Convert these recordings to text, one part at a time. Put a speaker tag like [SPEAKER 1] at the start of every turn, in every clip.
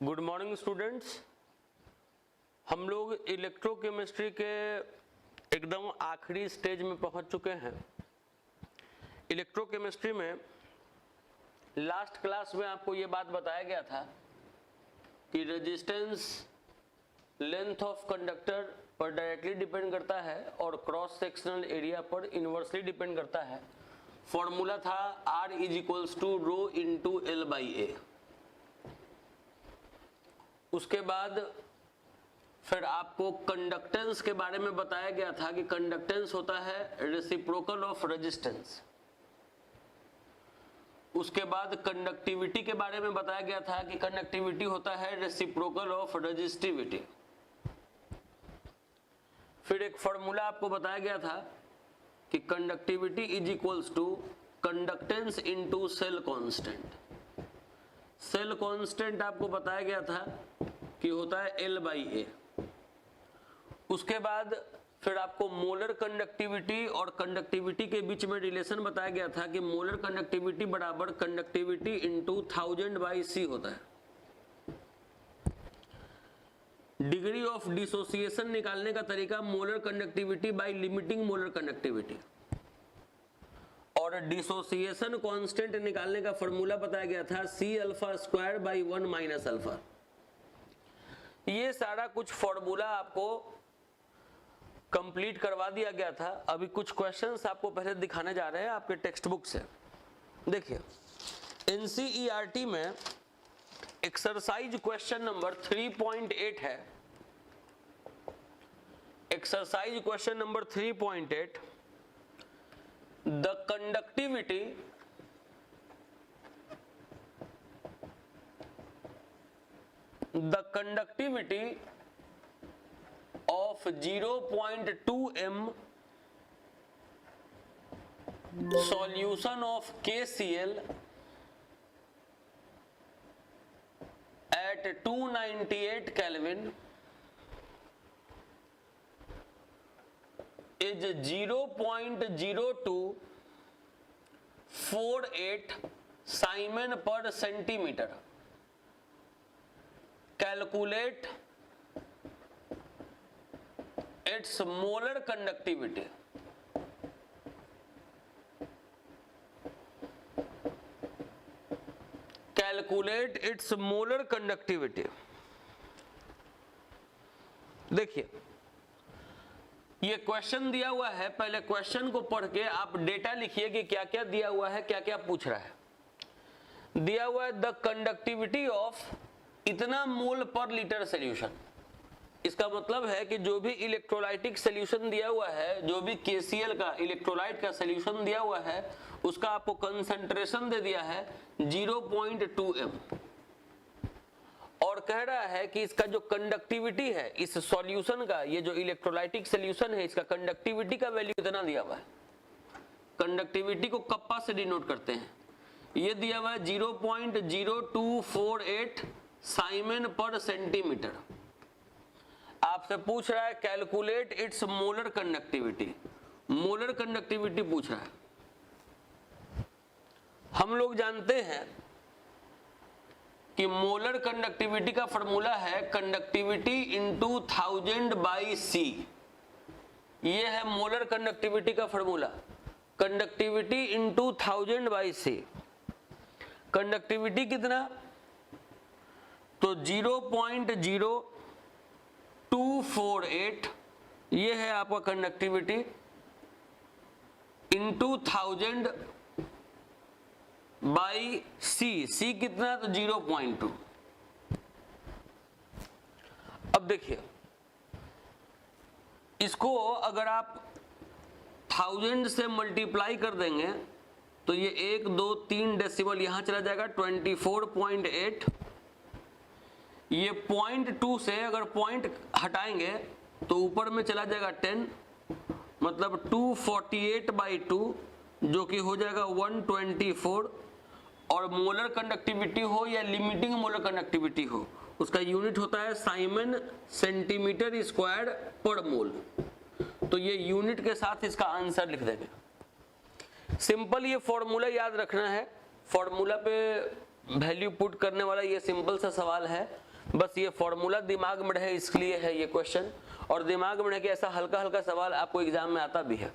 [SPEAKER 1] Good morning students. हम लोग electrochemistry के एकदम आखिरी स्टेज में पहुंच चुके हैं। इलेक्ट्रोकेमिस्ट्री में लास्ट क्लास में आपको ये बात बताया गया था कि रेजिस्टेंस लेंथ ऑफ कंडक्टर पर डायरेक्टली डिपेंड करता है और क्रॉस सेक्शनल एरिया पर इनवर्सली डिपेंड करता है। फॉर्मूला था R is to rho into L by A. उसके बाद फिर आपको कंडक्टेंस के बारे में बताया गया था कि कंडक्टेंस होता है रेसिप्रोकल ऑफ रेजिस्टेंस। उसके बाद कंडक्टिविटी के बारे में बताया गया था कि कंडक्टिविटी होता है रेसिप्रोकल ऑफ रेजिस्टिविटी। फिर एक फॉर्मूला आपको बताया गया था कि conductivity is equals to conductance into cell constant. Cell constant आपको बताया गया था कि होता है L बाई ए। उसके बाद फिर आपको मोलर कंडक्टिविटी और कंडक्टिविटी के बीच में रिलेशन बताया गया था कि मोलर कंडक्टिविटी बराबर कंडक्टिविटी इंटू 1000 बाई सी होता है। डिग्री ऑफ डिसोसिएशन निकालने का तरीका molar conductivity by limiting molar conductivity, और डिसोसिएशन कांस्टेंट निकालने का फॉर्मूला बताया गया था C alpha square by 1 minus alpha. ये सारा कुछ फॉर्मूला आपको कंप्लीट करवा दिया गया था। अभी कुछ क्वेश्चंस आपको पहले दिखाने जा रहे हैं आपके टेक्स्ट बुक से। देखिए NCERT में एक्सरसाइज क्वेश्चन नंबर 3.8 है। Exercise question number 3.8, the conductivity of 0.2 m solution of KCl at 298 Kelvin is 0.0248 Simon per centimeter. Calculate its molar conductivity. Calculate its molar conductivity. देखिए ये क्वेश्चन दिया हुआ है। पहले क्वेश्चन को पढ़ के आप डेटा लिखिए कि क्या क्या दिया हुआ है, क्या क्या पूछ रहा है। दिया हुआ है द कंडक्टिविटी ऑफ इतना मोल पर लीटर सोल्यूशन। इसका मतलब है कि जो भी इलेक्ट्रोलाइटिक सोल्यूशन दिया हुआ है, जो भी KCl का इलेक्ट्रोलाइट का सोल्यूशन दिया हुआ है, उसका आपको कंसंट्रेशन दे दिया है 0.2 m, और कह रहा है कि इसका जो कंडक्टिविटी है इस सॉल्यूशन का, ये जो इलेक्ट्रोलाइटिक सोल्यूशन है, इसका कंडक्टिविटी का वैल्यू इतना दिया हुआ है। कंडक्टिविटी को कप्पा से डिनोट करते हैं। ये दिया हुआ है 0.0248 साइमन पर सेंटीमीटर। आपसे पूछ रहा है calculate its molar conductivity. Molar conductivity पूछ रहा है। हम लोग जानते हैं कि मोलर कंडक्टिविटी का फॉर्मूला है कंडक्टिविटी इंटू 1000 बाई सी। ये है मोलर कंडक्टिविटी का formula, conductivity into 1000 by C. कंडक्टिविटी कितना, तो 0.0248 ये है आपका conductivity into 1000 by C. C कितना, तो 0.2। अब देखिए इसको अगर आप 1000 से मल्टीप्लाई कर देंगे तो ये 1 2 3 डेसिमल यहां चला जाएगा 24.8। ये 0.2 से अगर पॉइंट हटाएंगे तो ऊपर में चला जाएगा 10, मतलब 248 बाई 2 जो कि हो जाएगा 124। और मोलर कंडक्टिविटी हो या लिमिटिंग मोलर कंडक्टिविटी हो, उसका यूनिट होता है साइमन सेंटीमीटर स्क्वायर पर मोल। तो ये यूनिट के साथ इसका आंसर लिख देंगे। सिंपल ये फॉर्मूला याद रखना है। फॉर्मूला पे वैल्यू पुट करने वाला ये सिंपल सा सवाल है। बस ये फॉर्मूला दिमाग में रहे इसलिए है ये क्वेश्चन, और दिमाग में रहे कि ऐसा हल्का हल्का सवाल आपको एग्जाम में आता भी है।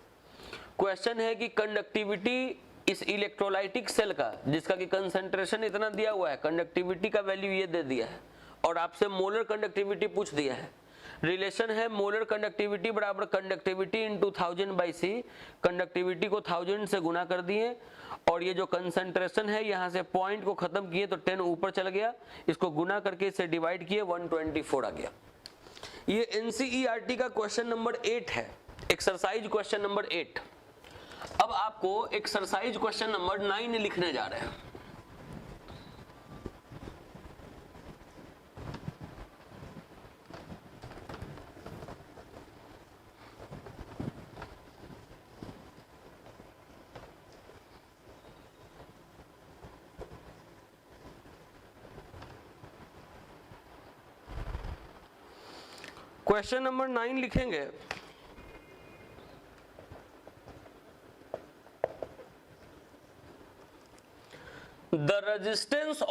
[SPEAKER 1] क्वेश्चन है कि कंडक्टिविटी इस इलेक्ट्रोलाइटिक सेल का, जिसका कि कंसंट्रेशन इतना दिया हुआ है, कंडक्टिविटी का वैल्यू ये दे दिया है और आपसे मोलर कंडक्टिविटी पूछ दिया है। रिलेशन है मोलर कंडक्टिविटी बराबर कंडक्टिविटी इंटू 1000/c, कंडक्टिविटी को 1000 से गुना कर दिए और ये जो कंसंट्रेशन है यहाँ से पॉइंट को खत्म किए तो 10 ऊपर चल गया, इसको गुना करके इसे डिवाइड किए 124 आ गया। ये एनसीईआरटी का क्वेश्चन नंबर 8 है, एक्सरसाइज क्वेश्चन नंबर 8। अब आपको एक्सरसाइज क्वेश्चन नंबर 9 लिखने जा रहे हैं। क्वेश्चन नंबर 9 लिखेंगे, the resistance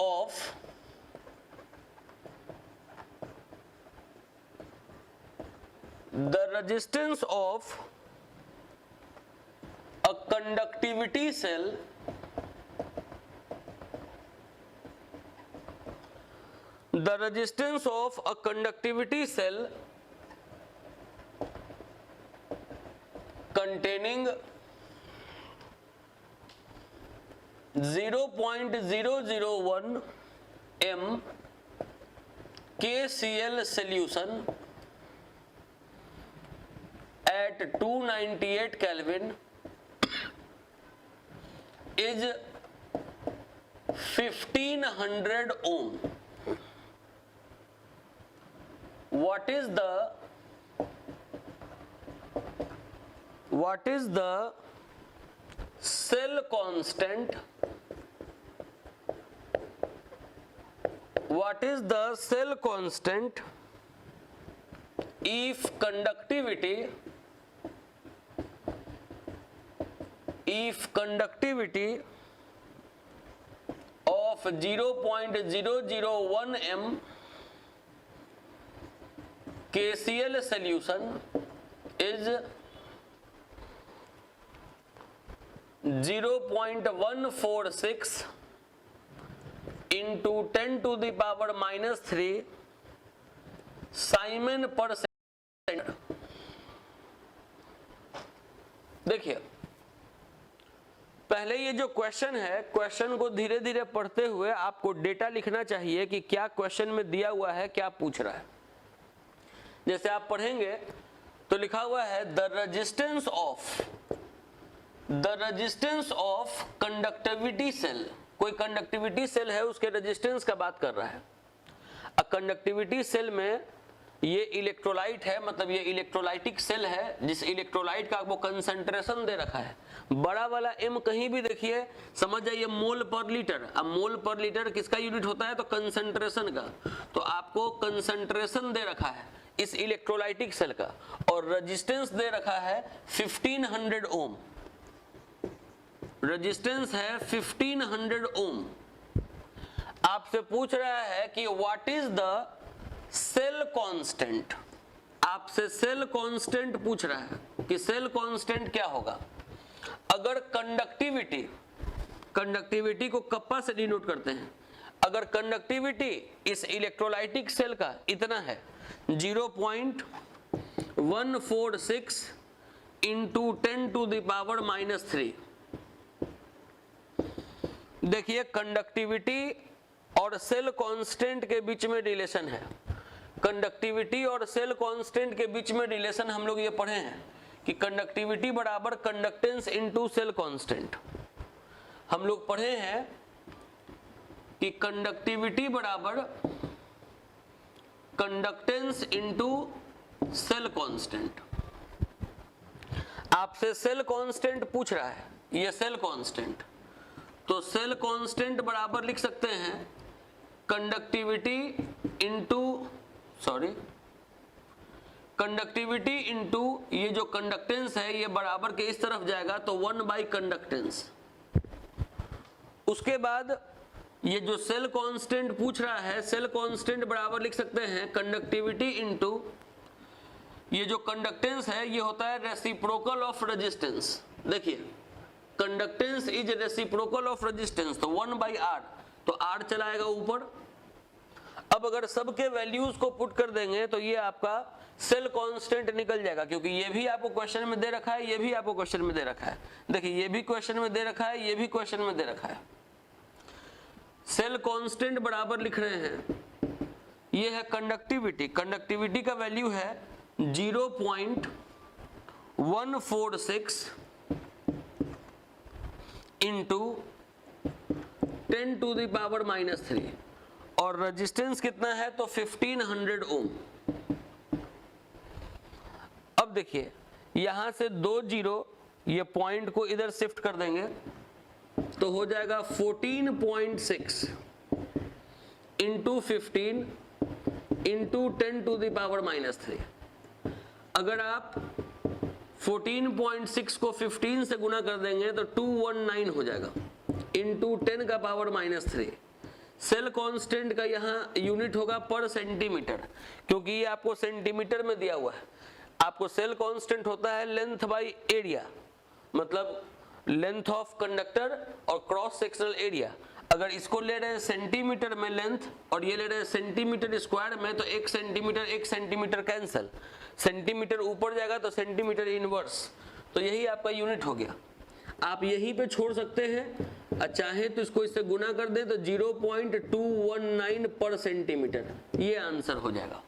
[SPEAKER 1] of a conductivity cell containing 0.001 m KCl solution at 298 Kelvin is 1500 ohm. What is the cell constant? What is the cell constant if conductivity of 0.001 m KCl solution is 0.146 into 10 to the power minus 3 Simon पर second. देखिए पहले ये जो question है, question को धीरे धीरे पढ़ते हुए आपको डेटा लिखना चाहिए कि क्या क्वेश्चन में दिया हुआ है, क्या पूछ रहा है। जैसे आप पढ़ेंगे तो लिखा हुआ है the resistance of conductivity cell, कोई कंडक्टिविटी सेल है उसके रेजिस्टेंस का बात कर रहा है। कंडक्टिविटी सेल में ये इलेक्ट्रोलाइट है, मतलब ये इलेक्ट्रोलाइटिक सेल है जिस इलेक्ट्रोलाइट का आपको कंसंट्रेशन दे रखा है। बड़ा वाला m कहीं भी देखिए समझ जाइए मोल पर लीटर। अब मोल पर लीटर किसका यूनिट होता है? तो कंसंट्रेशन का। तो आपको कंसंट्रेशन दे रखा है इस इलेक्ट्रोलाइटिक सेल का और रेजिस्टेंस दे रखा है 1500 ओम। रेजिस्टेंस है 1500 ओम। आपसे पूछ रहा है कि what is the cell constant. आपसे सेल कांस्टेंट पूछ रहा है कि सेल कांस्टेंट क्या होगा। अगर कंडक्टिविटी को कप्पा से डिनोट करते हैं, अगर कंडक्टिविटी इस इलेक्ट्रोलाइटिक सेल का इतना है 0.146 into 10 to the power minus 3। देखिए कंडक्टिविटी और सेल कांस्टेंट के बीच में रिलेशन है। कंडक्टिविटी और सेल कांस्टेंट के बीच में रिलेशन हम लोग ये पढ़े हैं कि कंडक्टिविटी बराबर कंडक्टेंस इनटू सेल कांस्टेंट। हम लोग पढ़े हैं कि कंडक्टिविटी बराबर कंडक्टेंस इनटू सेल कांस्टेंट। आपसे सेल कांस्टेंट पूछ रहा है, ये सेल कांस्टेंट। तो सेल कांस्टेंट बराबर लिख सकते हैं कंडक्टिविटी इंटू ये जो कंडक्टेंस है ये बराबर के इस तरफ जाएगा तो 1 बाई कंडक्टेंस। उसके बाद ये जो सेल कांस्टेंट पूछ रहा है, सेल कांस्टेंट बराबर लिख सकते हैं कंडक्टिविटी इनटू ये जो कंडक्टेंस है ये होता है रेसिप्रोकल ऑफ रेजिस्टेंस। देखिए conductance is reciprocal of resistance, तो 1/r, तो r चलाएगा ऊपर। अब अगर सबके वैल्यूज को पुट कर देंगे तो ये आपका सेल कांस्टेंट निकल जाएगा, क्योंकि ये भी आपको क्वेश्चन में दे रखा है, ये भी आपको क्वेश्चन में दे रखा है। देखिए ये भी क्वेश्चन में दे रखा है, ये भी क्वेश्चन में दे रखा है। सेल कांस्टेंट बराबर लिख रहे हैं, ये है कंडक्टिविटी, कंडक्टिविटी का वैल्यू है 0.146 इंटू 10⁻³ और रेजिस्टेंस कितना है तो 1500 ओम। अब देखिए यहां से 2 जीरो ये पॉइंट को इधर शिफ्ट कर देंगे तो हो जाएगा 14.6 इंटू 15 इंटू 10⁻³ अगर आप 14.6 को 15 से गुना कर देंगे तो 219 हो जाएगा इंटू 10⁻³ सेल कांस्टेंट का यहाँ यूनिट होगा पर सेंटीमीटर, क्योंकि ये आपको सेंटीमीटर में दिया हुआ है। आपको सेल कांस्टेंट होता है लेंथ बाय एरिया, मतलब लेंथ ऑफ कंडक्टर और क्रॉस सेक्शनल एरिया। अगर इसको ले रहे हैं सेंटीमीटर में लेंथ और ये ले रहे हैं सेंटीमीटर स्क्वायर में, तो 1 सेंटीमीटर कैंसल, सेंटीमीटर ऊपर जाएगा तो सेंटीमीटर इनवर्स, तो यही आपका यूनिट हो गया। आप यहीं पे छोड़ सकते हैं, चाहे तो इसको इससे गुना कर दें तो 0.219 पर सेंटीमीटर, ये आंसर हो जाएगा।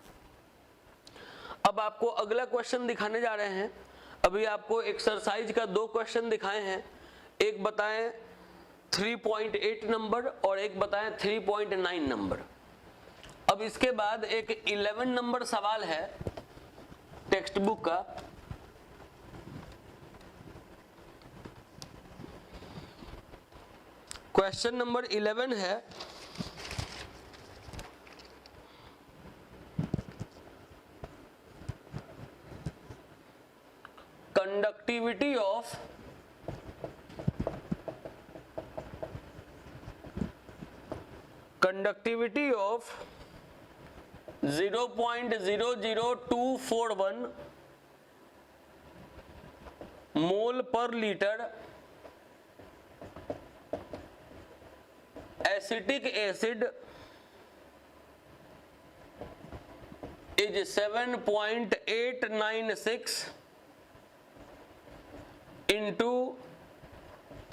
[SPEAKER 1] अब आपको अगला क्वेश्चन दिखाने जा रहे हैं। अभी आपको एक्सरसाइज का 2 क्वेश्चन दिखाए हैं, एक बताएं 3.8 नंबर और एक बताएं 3.9 नंबर। अब इसके बाद एक 11 नंबर सवाल है टेक्स्ट बुक का। क्वेश्चन नंबर 11 है, conductivity of conductivity of 0.00241 मोल पर litre acetic acid is 7.896 into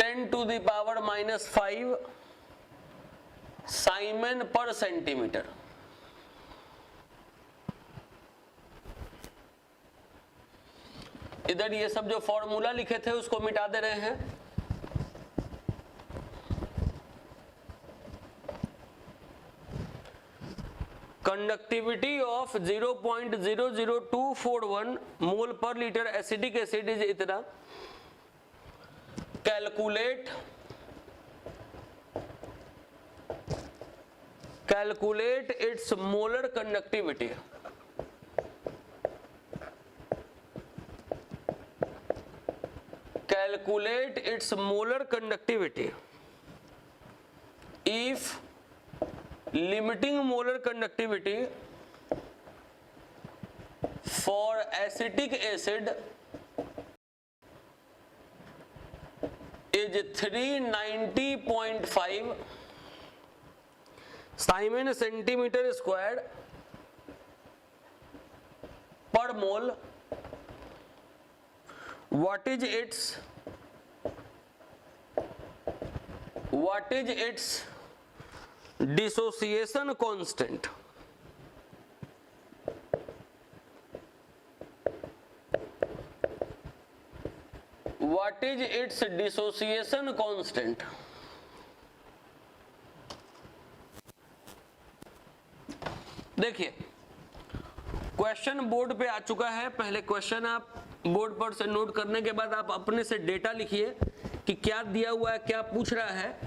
[SPEAKER 1] 10⁻⁵ Simon पर सेंटीमीटर। इधर ये सब जो फॉर्मूला लिखे थे उसको मिटा दे रहे हैं। कंडक्टिविटी ऑफ 0.00241 मोल पर लीटर एसिडिक एसिड इज इतना। Calculate its molar conductivity. Calculate its molar conductivity if limiting molar conductivity for acetic acid is 390.5 Simon centimeter squared per mole. What is its dissociation constant? What is its dissociation constant? देखिए question board पे आ चुका है। पहले question आप board पर से note करने के बाद आप अपने से डेटा लिखिए कि क्या दिया हुआ है, क्या पूछ रहा है।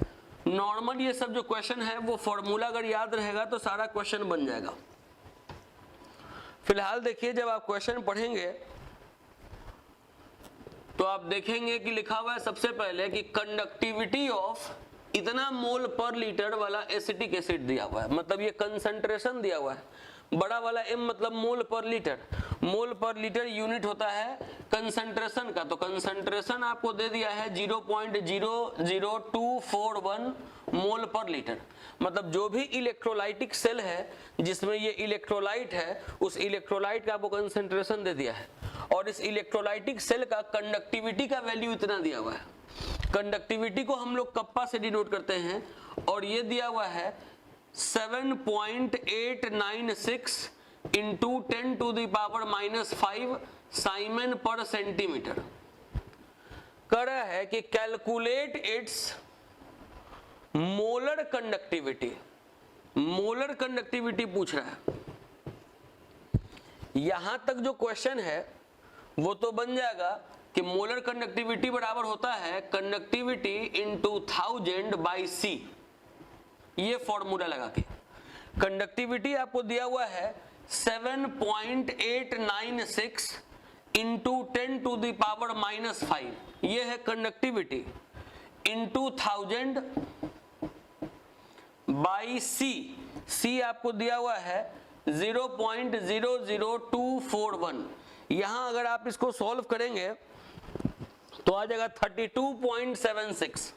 [SPEAKER 1] नॉर्मल ये सब जो क्वेश्चन है वो फॉर्मूला अगर याद रहेगा तो सारा क्वेश्चन बन जाएगा। फिलहाल देखिए जब आप क्वेश्चन पढ़ेंगे तो आप देखेंगे कि लिखा हुआ है सबसे पहले कि कंडक्टिविटी ऑफ इतना मोल पर लीटर वाला एसिटिक एसिड दिया हुआ है, मतलब ये कंसंट्रेशन दिया हुआ है। बड़ा वाला M मतलब मोल पर लीटर, मोल पर लीटर यूनिट होता है कंसंट्रेशन का, तो कंसंट्रेशन आपको दे दिया है 0.00241 मोल पर लीटर। मतलब जो भी इलेक्ट्रोलाइटिक सेल है जिसमें ये इलेक्ट्रोलाइट है, उस इलेक्ट्रोलाइट का आपको कंसंट्रेशन दे दिया है, और इस इलेक्ट्रोलाइटिक सेल का कंडक्टिविटी का वैल्यू इतना दिया हुआ है। कंडक्टिविटी को हम लोग कप्पा से डिनोट करते हैं, और ये दिया हुआ है 7.896 इंटू 10⁻⁻5 साइमन पर सेंटीमीटर। कह रहा है कि calculate its molar conductivity, molar conductivity पूछ रहा है। यहां तक जो क्वेश्चन है वो तो बन जाएगा कि मोलर कंडक्टिविटी बराबर होता है कंडक्टिविटी इंटू 1000 बाई सी। ये फॉर्मूला लगा के कंडक्टिविटी आपको दिया हुआ है 7.896 इंटू 10⁻⁻5, ये है कंडक्टिविटी, इंटू 1000 बाई सी। सी आपको दिया हुआ है 0.00241। यहां अगर आप इसको सॉल्व करेंगे तो आ जाएगा 32.76।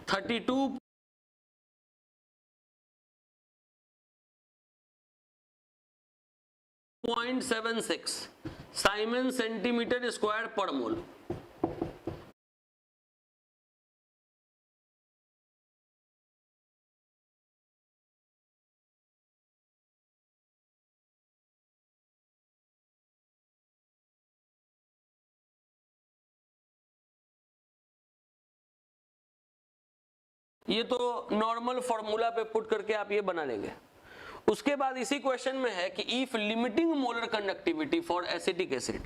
[SPEAKER 1] 32.76 साइमन सेंटीमीटर स्क्वायर पर मोल। ये तो नॉर्मल फॉर्मूला पे पुट करके आप ये बना लेंगे। उसके बाद इसी क्वेश्चन में है कि if limiting molar conductivity for acetic acid,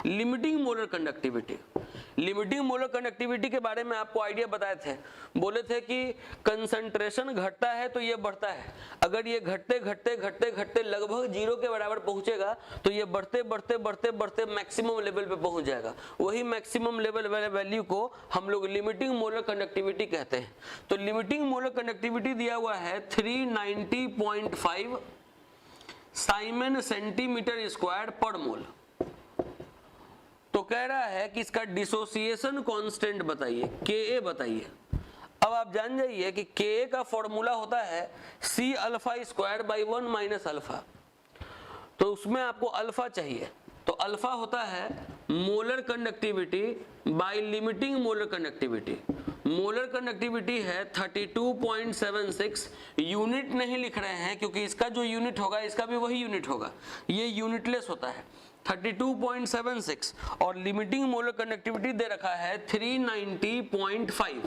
[SPEAKER 1] limiting molar conductivity. Limiting molar conductivity के बारे में आपको आइडिया बताए थे, बोले थे कि कंसंट्रेशन घटता है तो ये बढ़ता है, अगर ये घटते घटते घटते घटते लगभग 0 के बराबर पहुंचेगा तो ये बढ़ते बढ़ते बढ़ते बढ़ते मैक्सिमम लेवल पे पहुंच जाएगा। वही मैक्सिमम लेवल वाले वैल्यू को हम लोग लिमिटिंग मोलर कंडक्टिविटी कहते हैं। तो लिमिटिंग मोलर कंडक्टिविटी दिया हुआ है 390.5 साइमन सेंटीमीटर स्क्वायर पर मोल। तो कह रहा है कि इसका डिसोसिएशन कांस्टेंट बताइए, Ka बताइए। अब आप जान जाइए कि Ka का फॉर्मूला होता है C alpha square by 1 minus alpha. तो उसमें आपको अल्फा चाहिए, तो अल्फा होता है molar conductivity by limiting molar conductivity. Molar conductivity है 32.76। यूनिट नहीं लिख रहे हैं क्योंकि इसका जो यूनिट होगा इसका भी वही यूनिट होगा, ये यूनिटलेस होता है 32.76, और लिमिटिंग मोलर कंडक्टिविटी दे रखा है 390.5।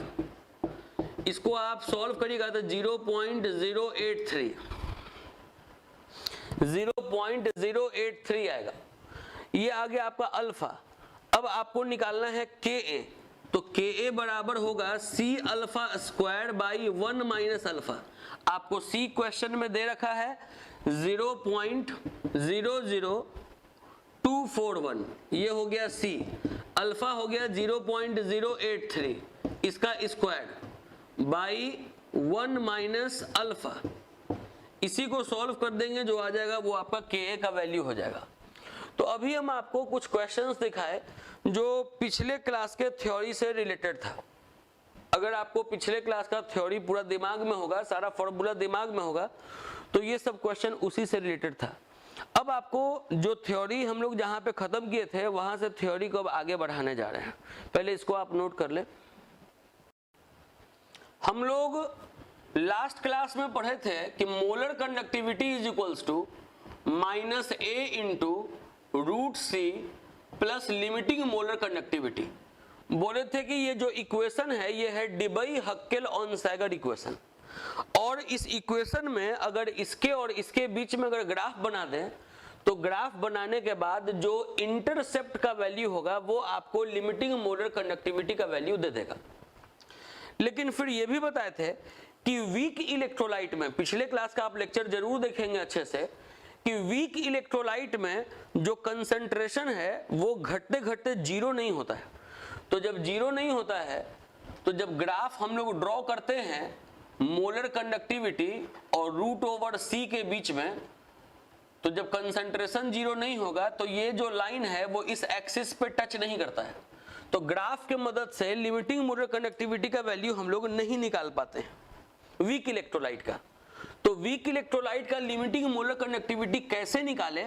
[SPEAKER 1] इसको आप सॉल्व करिएगा तो 0.083 आएगा। ये आ गया आपका अल्फा। अब आपको निकालना है Ka, तो Ka बराबर होगा C alpha square by 1 minus alpha. आपको C क्वेश्चन में दे रखा है 0.00241, ये हो गया C। अल्फा हो गया 0.083, इसका स्क्वायर बाई 1 माइनस अल्फा। इसी को सॉल्व कर देंगे, जो आ जाएगा वो आपका Ka का वैल्यू हो जाएगा। तो अभी हम आपको कुछ क्वेश्चंस दिखाए जो पिछले क्लास के थ्योरी से रिलेटेड था। अगर आपको पिछले क्लास का थ्योरी पूरा दिमाग में होगा, सारा फॉर्मूला दिमाग में होगा, तो ये सब क्वेश्चन उसी से रिलेटेड था। अब आपको जो थ्योरी हम लोग जहां पे खत्म किए थे वहां से थ्योरी को अब आगे बढ़ाने जा रहे हैं। पहले इसको आप नोट कर ले। हम लोग लास्ट क्लास में पढ़े थे कि molar conductivity is equals to -A into √C plus limiting molar conductivity. बोले थे कि ये जो इक्वेशन है ये है डिबई-हक्केल-ऑनसैगर इक्वेशन, और इस इक्वेशन में अगर इसके और इसके बीच में अगर ग्राफ बना दें तो ग्राफ बनाने के बाद जो इंटरसेप्ट का वैल्यू होगा वो आपको लिमिटिंग मोलर कंडक्टिविटी का वैल्यू दे देगा। लेकिन फिर ये भी बताए थे कि वीक इलेक्ट्रोलाइट में, पिछले क्लास का आप लेक्चर जरूर देखेंगे अच्छे से, कि वीक इलेक्ट्रोलाइट में जो कंसंट्रेशन है वो घटते घटते 0 नहीं होता है। तो जब 0 नहीं होता है तो जब ग्राफ हम लोग ड्रॉ करते हैं मोलर कंडक्टिविटी और √/c के बीच में, तो जब कंसंट्रेशन 0 नहीं होगा तो ये जो लाइन है वो इस एक्सिस पे टच नहीं करता है, तो ग्राफ के मदद से लिमिटिंग मोलर कंडक्टिविटी का वैल्यू हम लोग नहीं निकाल पाते हैं वीक इलेक्ट्रोलाइट का। तो वीक इलेक्ट्रोलाइट का लिमिटिंग मोलर कंडक्टिविटी कैसे निकाले,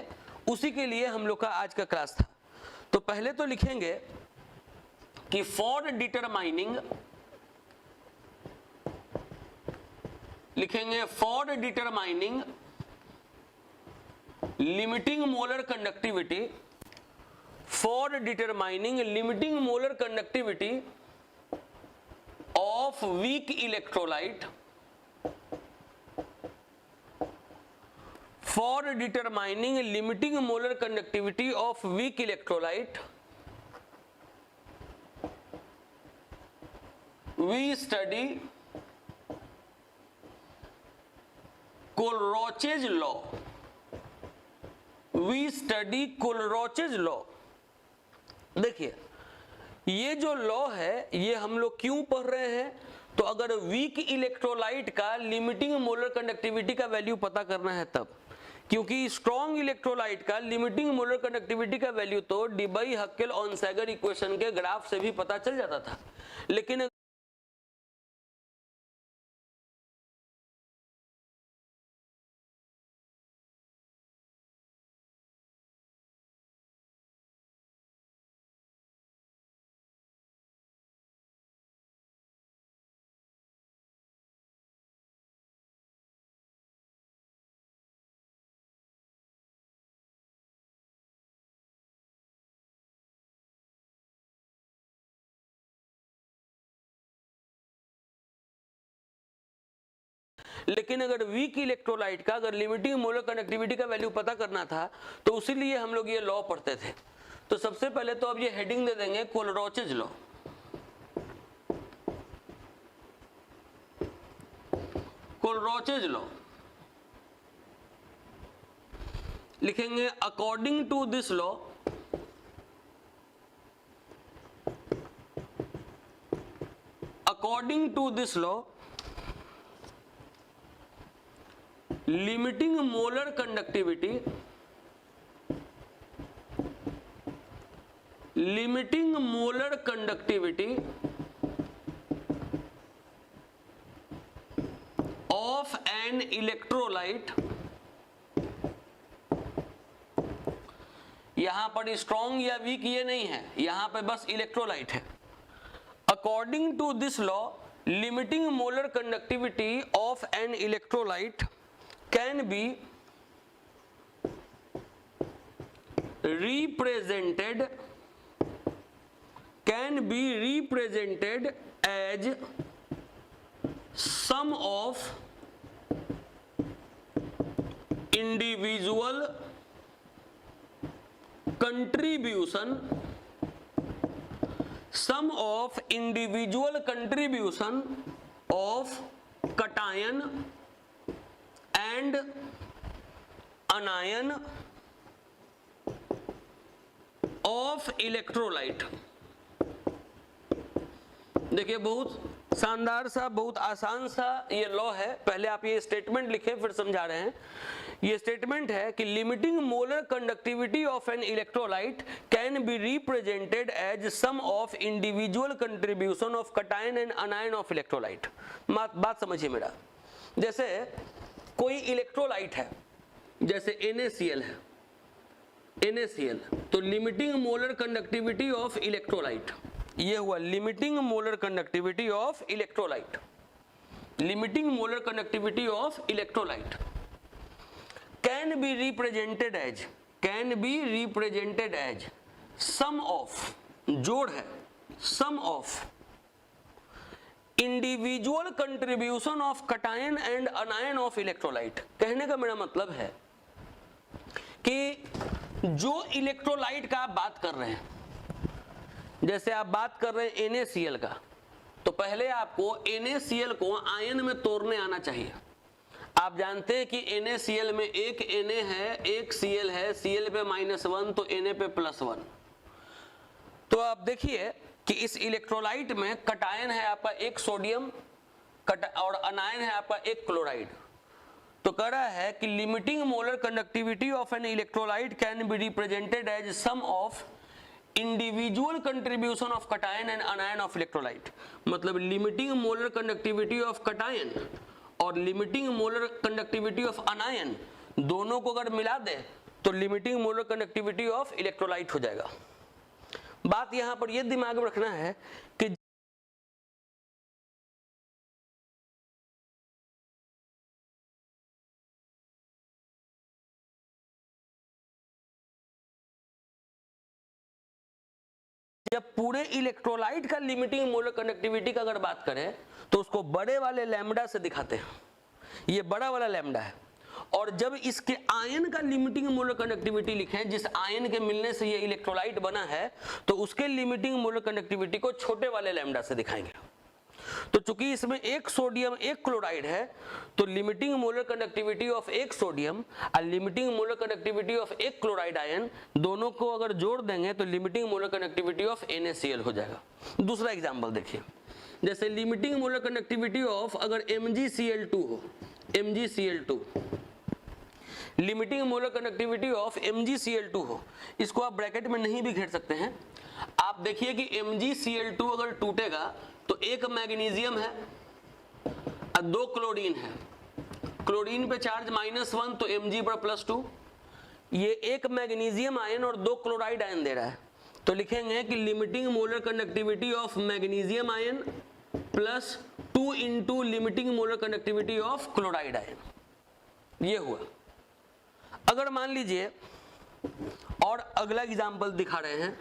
[SPEAKER 1] उसी के लिए हम लोग का आज का क्लास था। तो पहले तो लिखेंगे कि फॉर डिटरमाइनिंग, लिखेंगे for determining limiting molar conductivity, for determining limiting molar conductivity of weak electrolyte, for determining limiting molar conductivity of weak electrolyte, we study Colroche's law, we study Colroche's law। देखिए ये जो law है ये हम लोग क्यों पढ़ रहे हैं, तो अगर वीक इलेक्ट्रोलाइट का लिमिटिंग मोलर कंडक्टिविटी का वैल्यू पता करना है तब, क्योंकि स्ट्रॉन्ग इलेक्ट्रोलाइट का लिमिटिंग मोलर कंडक्टिविटी का वैल्यू तो डीबाई-हक्केल-ऑनसैगर इक्वेशन के ग्राफ से भी पता चल जाता था, लेकिन अगर वीक इलेक्ट्रोलाइट का अगर लिमिटिंग मोलर कंडक्टिविटी का वैल्यू पता करना था तो उसीलिए हम लोग ये लॉ पढ़ते थे। तो सबसे पहले तो अब ये हेडिंग दे देंगे कोलरॉचेज लॉ। कोलरॉचेज लॉ लिखेंगे according to this law, according to this law limiting molar conductivity, limiting molar conductivity of an electrolyte, यहां पर स्ट्रॉन्ग या वीक ये नहीं है, यहां पे बस इलेक्ट्रोलाइट है। According to this law limiting molar conductivity of an electrolyte can be represented as sum of individual contribution, sum of individual contribution of cation and anion of electrolyte। देखिए बहुत शानदार सा, बहुत आसान सा ये लॉ है। पहले आप ये स्टेटमेंट लिखें फिर समझा रहे हैं। ये स्टेटमेंट है कि limiting molar conductivity of an electrolyte can be represented as sum of individual contribution of cation and anion of electrolyte. बात समझिए मेरा, जैसे कोई इलेक्ट्रोलाइट है, जैसे NaCl है, NaCl, तो limiting molar conductivity of electrolyte, ये हुआ limiting molar conductivity of electrolyte, limiting molar conductivity of electrolyte can be represented as sum of, जोड़ है, sum of individual contribution of cation and anion of electrolyte. कहने का मेरा मतलब है कि जो इलेक्ट्रोलाइट का आप बात कर रहे हैं, जैसे आप बात कर रहे हैं NaCl का, तो पहले आपको NaCl को आयन में तोड़ने आना चाहिए। आप जानते हैं कि NaCl में एक Na है, एक Cl है, Cl पे -1 तो Na पे +1। तो आप देखिए कि इस इलेक्ट्रोलाइट में कटायन है आपका एक सोडियम और अनायन है आपका एक क्लोराइड। तो कह रहा है कि limiting molar conductivity of an electrolyte can be represented as sum of individual contribution of cation and anion of electrolyte. मतलब limiting molar conductivity of cation और limiting molar conductivity of anion दोनों को अगर मिला दे तो limiting molar conductivity of electrolyte हो जाएगा। बात यहां पर यह दिमाग में रखना है कि जब पूरे इलेक्ट्रोलाइट का लिमिटिंग मोलर कंडक्टिविटी का अगर बात करें तो उसको बड़े वाले लैम्डा से दिखाते हैं, ये बड़ा वाला लैम्डा है। और जब इसके आयन का लिमिटिंग मोलर कंडक्टिविटी लिखें, जिस आयन के मिलने से ये इलेक्ट्रोलाइट बना है, तो उसके लिमिटिंग मोलर कंडक्टिविटी को छोटे वाले लैम्डा से दिखाएंगे। तो चूंकि इसमें एक सोडियम एक क्लोराइड है, तो लिमिटिंग मोलर कंडक्टिविटी ऑफ एक सोडियम और लिमिटिंग मोलर कंडक्टिविटी ऑफ एक क्लोराइड आयन दोनों को अगर जोड़ देंगे तो limiting molar conductivity of NaCl हो जाएगा। दूसरा एग्जांपल देखिए, जैसे लिमिटिंग मोलर कंडक्टिविटी ऑफ अगर MgCl2 हो, MgCl2 limiting molar conductivity of MgCl2 हो, इसको आप ब्रैकेट में नहीं भी घेर सकते हैं। आप देखिए कि MgCl2 अगर टूटेगा तो एक मैग्नीशियम है और दो क्लोरीन है, क्लोरीन पे चार्ज -1 तो Mg पर +2, ये एक मैग्नीशियम आयन और दो क्लोराइड आयन दे रहा है। तो लिखेंगे कि limiting molar conductivity of magnesium ion plus 2 into limiting molar conductivity of chloride ion. ये हुआ। अगर मान लीजिए और अगला एग्जाम्पल दिखा रहे हैं,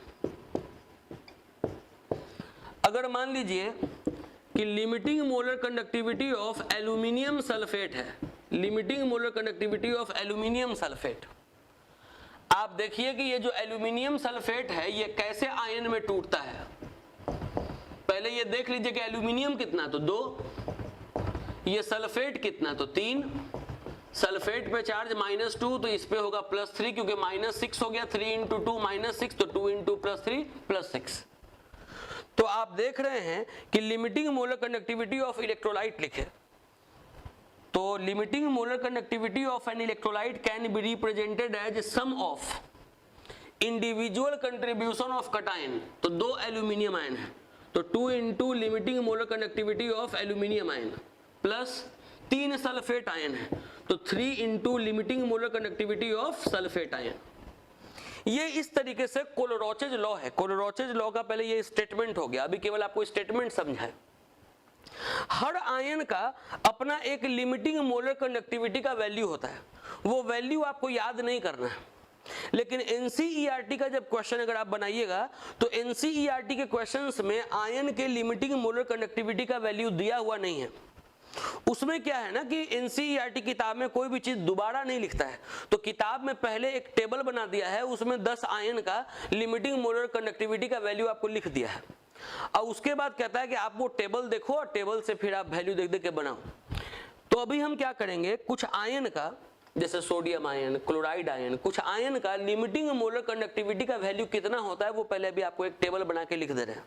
[SPEAKER 1] अगर मान लीजिए कि limiting molar conductivity of aluminium sulphate है, limiting molar conductivity of aluminium sulphate. आप देखिए कि ये जो एल्यूमिनियम सल्फेट है ये कैसे आयन में टूटता है। पहले ये देख लीजिए कि एल्यूमिनियम कितना तो 2, ये सल्फेट कितना तो 3, सल्फेट पे चार्ज -2 तो इस पे होगा +3 क्योंकि -6 हो गया, 3 इंटू 2 -6 तो 2 इंटू +3 +6। तो आप देख रहे हैं कि limiting molar conductivity of electrolyte लिखे तो limiting molar conductivity of an electrolyte can be represented as sum of individual contribution of cation. तो दो एल्यूमिनियम आयन है तो 2 into limiting molar conductivity of aluminium ion plus 3 sulphate ion है तो 3 into limiting molar conductivity of sulphate ion. ये इस तरीके से कोलोरोचेज लॉ है। कोलोरोचेज लॉ का पहले ये स्टेटमेंट हो गया, अभी केवल आपको स्टेटमेंट समझा है। हर आयन का अपना एक लिमिटिंग मोलर कंडक्टिविटी का वैल्यू होता है, वो वैल्यू आपको याद नहीं करना है। लेकिन NCERT का जब क्वेश्चन अगर आप बनाइएगा तो NCERT के क्वेश्चंस में आयन के लिमिटिंग मोलर कंडक्टिविटी का वैल्यू दिया हुआ नहीं है। उसमें क्या है ना कि NCERT किताब में कोई भी चीज दोबारा नहीं लिखता है, तो किताब में पहले एक टेबल बना दिया है, उसमें 10 आयन का लिमिटिंग मोलर कंडक्टिविटी का वैल्यू आपको लिख दिया है और उसके बाद कहता है कि आप वो टेबल देखो और टेबल से फिर आप वैल्यू देख देख के बनाओ। तो अभी हम क्या करेंगे, कुछ आयन का जैसे सोडियम आयन, क्लोराइड आयन, कुछ आयन का लिमिटिंग मोलर कंडक्टिविटी का वैल्यू कितना होता है वो पहले अभी आपको एक टेबल बना के लिख दे रहे हैं।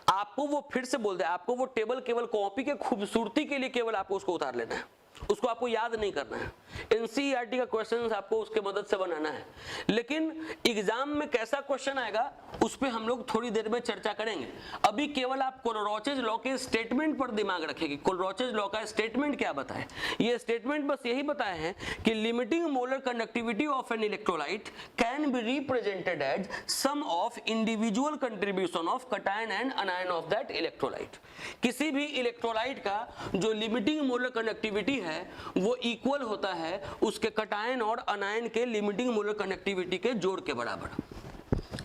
[SPEAKER 1] आपको वो फिर से बोलते हैं, आपको वो टेबल केवल कॉपी के खूबसूरती के लिए केवल आपको उसको उतार लेना है, उसको आपको याद नहीं करना है। NCERT का क्वेश्चन आपको उसके मदद से बनाना है, लेकिन एग्जाम में कैसा क्वेश्चन आएगा उस पर हम लोग थोड़ी देर में चर्चा करेंगे। अभी केवल आप कोलोरोचेज लॉ के स्टेटमेंट पर दिमाग रखेंगे। कोलोरोचेज लॉ का स्टेटमेंट क्या बताए, ये स्टेटमेंट बस यही बताए हैं कि limiting molar conductivity of an electrolyte can be represented as sum of individual contribution of cation and anion of that electrolyte. किसी भी इलेक्ट्रोलाइट का जो लिमिटिंग मोलर कंडक्टिविटी है वो इक्वल होता है उसके कटायन और अनायन के लिमिटिंग मोलर कंडक्टिविटी के जोड़ के बराबर।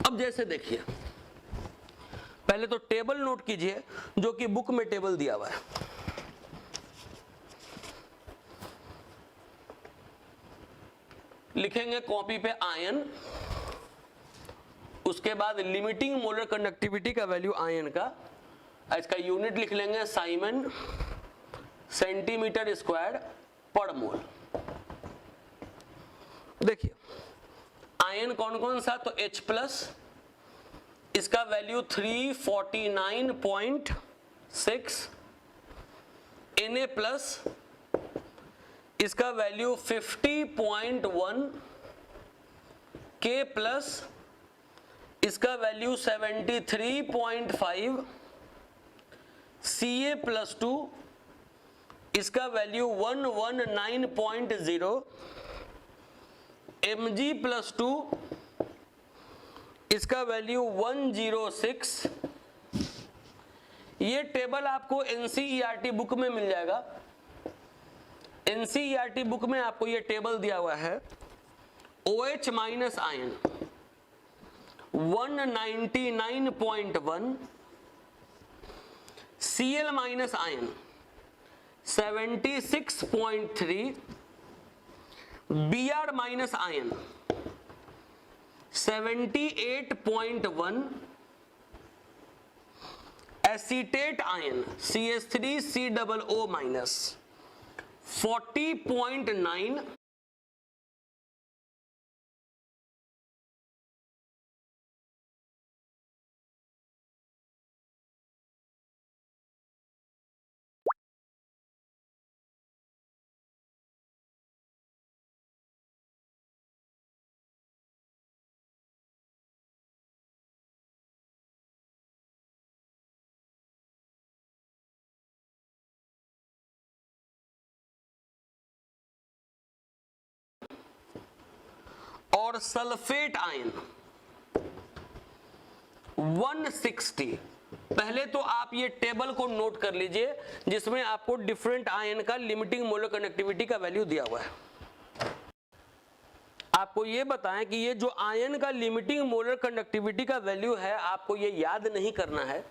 [SPEAKER 1] अब जैसे देखिए, पहले तो टेबल नोट कीजिए जो कि बुक में टेबल दिया हुआ है। लिखेंगे कॉपी पे आयन, उसके बाद लिमिटिंग मोलर कंडक्टिविटी का वैल्यू आयन का, इसका यूनिट लिख लेंगे साइमन सेंटीमीटर स्क्वायर पर मोल। देखिए आयन कौन कौन सा, तो H+, इसका वैल्यू 349.6, Na प्लस इसका वैल्यू 50.1, K प्लस इसका वैल्यू 73.5, Ca प्लस 2 इसका वैल्यू 119.0, Mg प्लस 2 इसका वैल्यू 106। ये टेबल आपको एनसीईआरटी बुक में मिल जाएगा। एनसीईआरटी बुक में आपको ये टेबल दिया हुआ है। OH minus ion 199.1, Cl minus ion 76.3, Br minus ion 78.1, acetate ion CH3COO minus 40.9, और सल्फेट आयन 160। पहले तो आप ये टेबल को नोट कर लीजिए जिसमें आपको डिफरेंट आयन का लिमिटिंग मोलर कंडक्टिविटी का वैल्यू दिया हुआ है। आपको ये बताएं कि ये जो आयन का लिमिटिंग मोलर कंडक्टिविटी का वैल्यू है आपको ये याद नहीं करना है,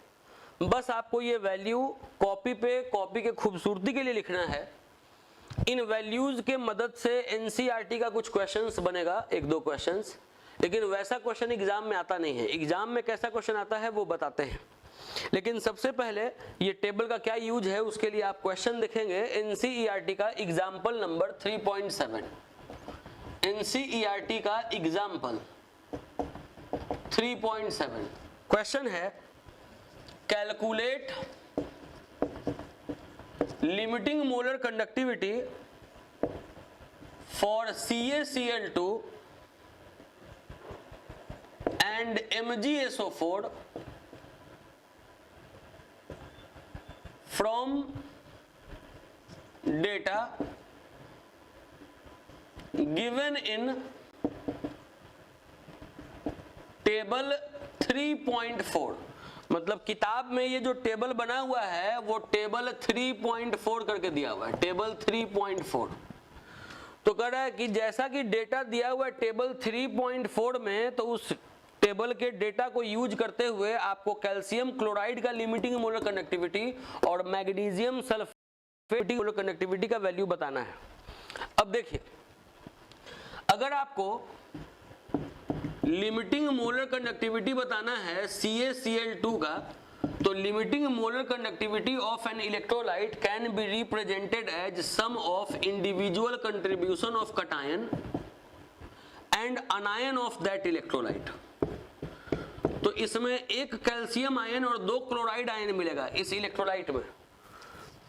[SPEAKER 1] बस आपको ये वैल्यू कॉपी के खूबसूरती के लिए लिखना है। इन वैल्यूज के मदद से एनसीईआरटी का कुछ क्वेश्चंस बनेगा, 1-2 क्वेश्चंस, लेकिन वैसा क्वेश्चन एग्जाम में आता नहीं है। एग्जाम में कैसा क्वेश्चन आता है वो बताते हैं, लेकिन सबसे पहले ये टेबल का क्या यूज है उसके लिए आप क्वेश्चन देखेंगे। एनसीईआरटी का एग्जाम्पल नंबर 3.7, एनसीईआरटी का एग्जाम्पल 3.7 क्वेश्चन है, calculate limiting molar conductivity for CaCl2 and MgSO4 from data given in table 3.4। मतलब किताब में ये जो टेबल बना हुआ है वो टेबल 3.4 करके दिया हुआ है, टेबल 3.4। तो कह रहा है कि जैसा कि डेटा दिया हुआ है टेबल 3.4 में, तो उस टेबल के डेटा को यूज करते हुए आपको कैल्शियम क्लोराइड का लिमिटिंग मोलर कंडक्टिविटी और मैग्नीशियम सल्फेट मोलर कंडक्टिविटी का वैल्यू बताना है। अब देखिए, अगर आपको लिमिटिंग मोलर कंडक्टिविटी बताना है CaCl2 का, तो limiting molar conductivity of an electrolyte can be represented as sum of individual contribution of cation and anion of that electrolyte. तो इसमें एक कैल्शियम आयन और 2 क्लोराइड आयन मिलेगा इस इलेक्ट्रोलाइट में।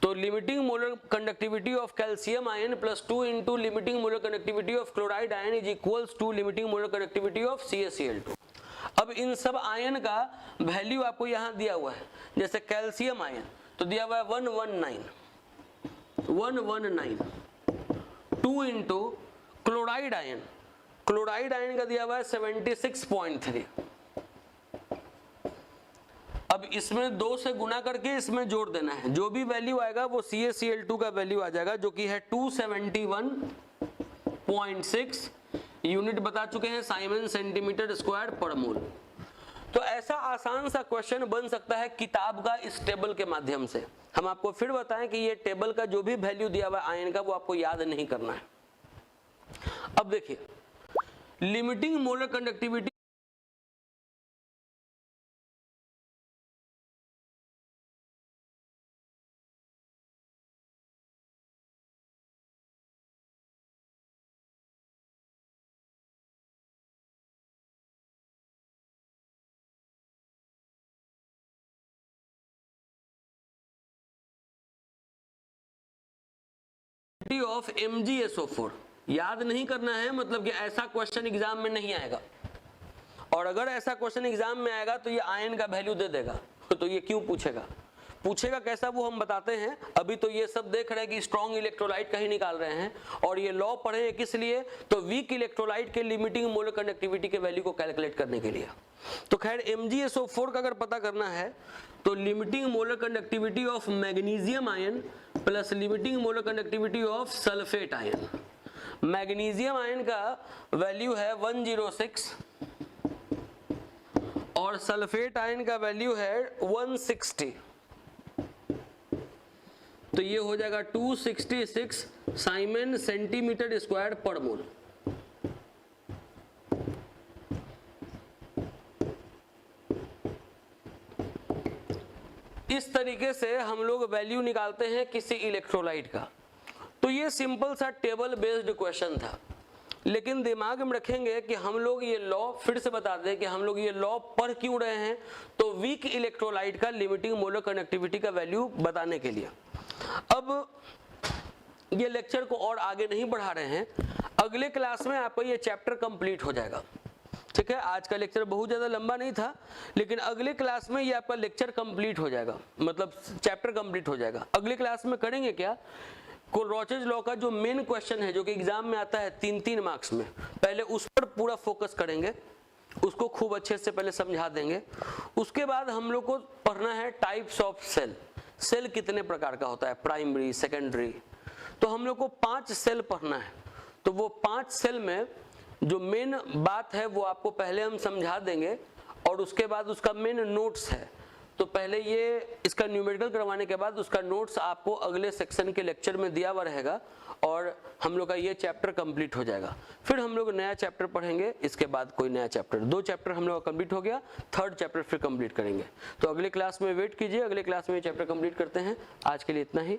[SPEAKER 1] तो limiting molar conductivity of calcium ion plus 2 into limiting molar conductivity of chloride ion is equals to limiting molar conductivity of CaCl2। अब इन सब आयन का वैल्यू आपको यहाँ दिया हुआ है। जैसे कैल्शियम आयन तो दिया हुआ है 119 2 इंटू क्लोराइड आयन का दिया हुआ है 76.3। अब इसमें 2 से गुना करके इसमें जोड़ देना है, जो भी वैल्यू आएगा वो CaCl2 का वैल्यू आ जाएगा, जो कि है 271.6 यूनिट बता चुके हैं, साइमन सेंटीमीटर स्क्वायर पर मोल। तो ऐसा आसान सा क्वेश्चन बन सकता है किताब का इस टेबल के माध्यम से। हम आपको फिर बताएं कि ये टेबल का जो भी वैल्यू दिया हुआ है आयन का वो आपको याद नहीं करना है। अब देखिए, limiting molar conductivity of MgSO4। याद नहीं करना है, मतलब कि ऐसा क्वेश्चन एग्जाम में नहीं आएगा, और अगर ऐसा क्वेश्चन एग्जाम में आएगा तो ये आयन का वैल्यू दे देगा, तो ये क्यों पूछेगा, पूछेगा कैसा वो हम बताते हैं। अभी तो ये सब देख रहे हैं कि स्ट्रॉन्ग इलेक्ट्रोलाइट का ही निकाल रहे हैं, और ये लॉ पढ़े हैं किस लिए, तो वीक इलेक्ट्रोलाइट के लिमिटिंग मोलर कंडक्टिविटी के वैल्यू को कैलकुलेट करने के लिए। तो खैर MgSO4 का अगर पता करना है तो limiting molar conductivity of magnesium ion plus limiting molar conductivity of sulphate ion. Magnesium ion का वैल्यू है 106 और सल्फेट आयन का वैल्यू है 160, तो ये हो जाएगा 266 साइमन सेंटीमीटर स्क्वायर पर मोल। इस तरीके से हम लोग वैल्यू निकालते हैं किसी इलेक्ट्रोलाइट का। तो ये सिंपल सा टेबल बेस्ड क्वेश्चन था, लेकिन दिमाग में रखेंगे कि हम लोग ये लॉ फिर से बता दें कि हम लोग ये लॉ पढ़ क्यों रहे हैं, तो वीक इलेक्ट्रोलाइट का लिमिटिंग मोलर कंडक्टिविटी का वैल्यू बताने के लिए। अब ये लेक्चर को और आगे नहीं बढ़ा रहे हैं, अगले क्लास में आपका ये चैप्टर कंप्लीट हो जाएगा, ठीक है। आज का लेक्चर बहुत ज्यादा लंबा नहीं था, लेकिन अगले क्लास में ये आपका लेक्चर कंप्लीट हो जाएगा, मतलब चैप्टर कंप्लीट हो जाएगा। अगले क्लास में करेंगे क्या, कोलरॉचेज लॉ का जो मेन क्वेश्चन है जो कि एग्जाम में आता है 3-3 मार्क्स में, पहले उस पर पूरा फोकस करेंगे, उसको खूब अच्छे से पहले समझा देंगे। उसके बाद हम लोग को पढ़ना है टाइप्स ऑफ सेल, सेल कितने प्रकार का होता है, प्राइमरी, सेकेंडरी। तो हम लोग को 5 सेल पढ़ना है, तो वो 5 सेल में जो मेन बात है वो आपको पहले हम समझा देंगे, और उसके बाद उसका मेन नोट्स है। तो पहले ये इसका न्यूमेरिकल करवाने के बाद उसका नोट्स आपको अगले सेक्शन के लेक्चर में दिया हुआ रहेगा, और हम लोग का ये चैप्टर कंप्लीट हो जाएगा। फिर हम लोग नया चैप्टर पढ़ेंगे, इसके बाद कोई नया चैप्टर, 2 चैप्टर हम लोग का कंप्लीट हो गया, 3rd चैप्टर फिर कंप्लीट करेंगे। तो अगले क्लास में वेट कीजिए, अगले क्लास में ये चैप्टर कंप्लीट करते हैं। आज के लिए इतना ही।